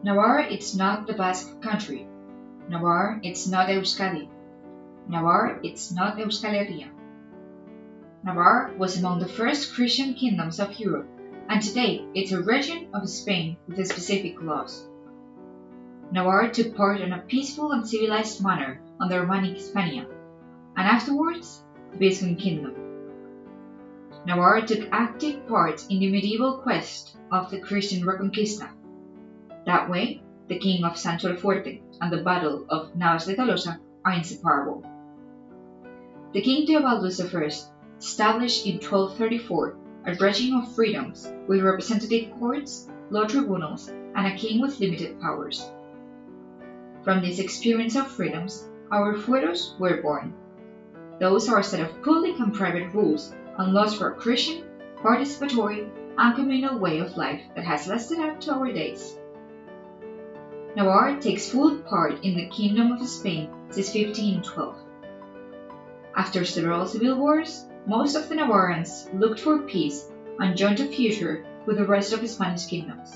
Navarre it's not the Basque country. Navarre it's not Euskadi. Navarre it's not Euskal Herria. Navarre was among the first Christian kingdoms of Europe, and today it's a region of Spain with specific laws. Navarre took part in a peaceful and civilized manner under Romanic Hispania, and afterwards the Byzantine kingdom. Navarre took active part in the medieval quest of the Christian Reconquista. That way, the king of Sancho el Fuerte and the battle of Navas de Tolosa are inseparable. The King Teobaldo I established in 1234 a regime of freedoms with representative courts, law tribunals, and a king with limited powers. From this experience of freedoms, our fueros were born. Those are a set of public and private rules and laws for a Christian, participatory, and communal way of life that has lasted up to our days. Navarre takes full part in the Kingdom of Spain since 1512. After several civil wars, most of the Navarrans looked for peace and joined a future with the rest of the Spanish kingdoms.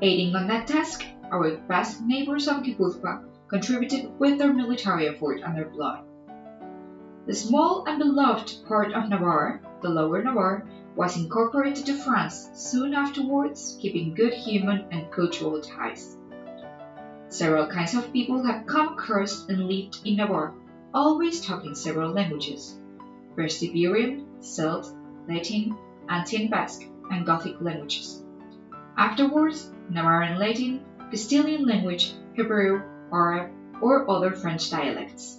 Aiding on that task, our Basque neighbors of Guipúzcoa contributed with their military effort and their blood. The small and beloved part of Navarre, the Lower Navarre, was incorporated to France soon afterwards, keeping good human and cultural ties. Several kinds of people have come across and lived in Navarre, always talking several languages: First Iberian, Celt, Latin, Antillean Basque, and Gothic languages. Afterwards, Navarran Latin, Castilian language, Hebrew, Arab, or other French dialects.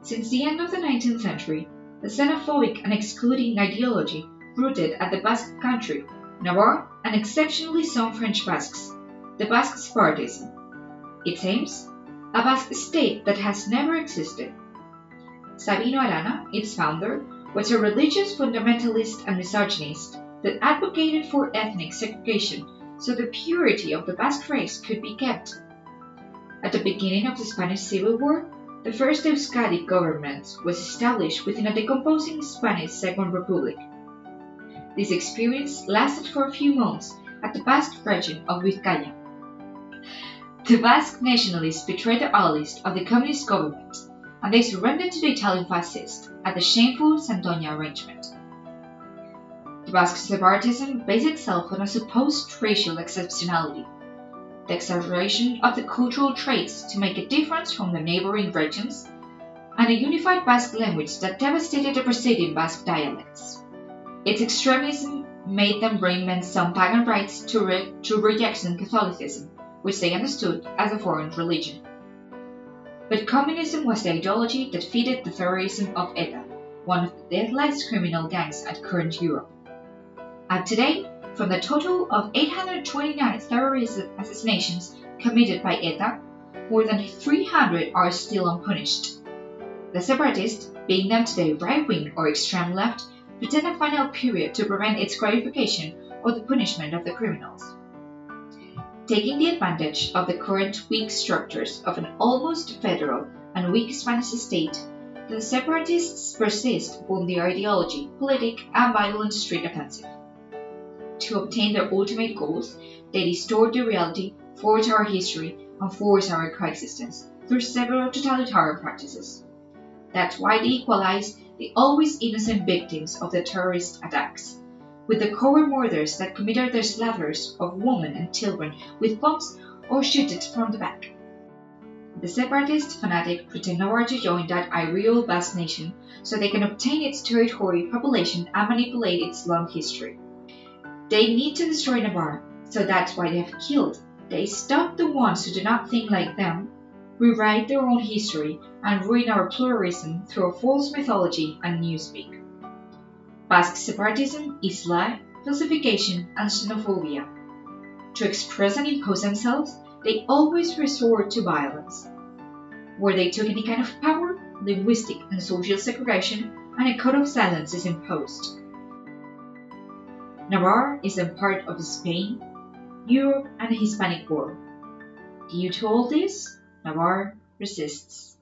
Since the end of the 19th century, the xenophobic and excluding ideology rooted at the Basque country, Navarre, and exceptionally some French Basques, the Basque separatism. Its aims? A Basque state that has never existed. Sabino Arana, its founder, was a religious fundamentalist and misogynist that advocated for ethnic segregation so the purity of the Basque race could be kept. At the beginning of the Spanish Civil War, the first Euskadi government was established within a decomposing Spanish Second Republic. This experience lasted for a few months at the Basque region of Vizcaya. The Basque nationalists betrayed the allies of the communist government, and they surrendered to the Italian fascists at the shameful Santoña arrangement. The Basque separatism based itself on a supposed racial exceptionality, the exaggeration of the cultural traits to make a difference from the neighboring regions, and a unified Basque language that devastated the preceding Basque dialects. Its extremism made them bring men some pagan rites to rejection Catholicism, which they understood as a foreign religion. But communism was the ideology that feeded the terrorism of ETA, one of the deadliest criminal gangs at current Europe. And today, from the total of 829 terrorist assassinations committed by ETA, more than 300 are still unpunished. The separatists, being them today right-wing or extreme left, pretend a final period to prevent its gratification or the punishment of the criminals. Taking the advantage of the current weak structures of an almost federal and weak Spanish state, the separatists persist on their ideology, politic, and violent street offensive. To obtain their ultimate goals, they distort the reality, forge our history, and force our coexistence through several totalitarian practices. That's why they equalize the always innocent victims of the terrorist attacks, with the coward murders that committed their slaughters of women and children with bombs or shoot it from the back. The separatist fanatic pretend Navarre to join that irreal Basque nation so they can obtain its territory, population, and manipulate its long history. They need to destroy Navarre, so that's why they have killed. They stop the ones who do not think like them, rewrite their own history, and ruin our pluralism through a false mythology and newspeak. Basque separatism is lie, falsification, and xenophobia. To express and impose themselves, they always resort to violence. Where they took any kind of power, linguistic and social segregation, and a code of silence is imposed. Navarre is a part of Spain, Europe, and the Hispanic world. Due to all this, Navarre resists.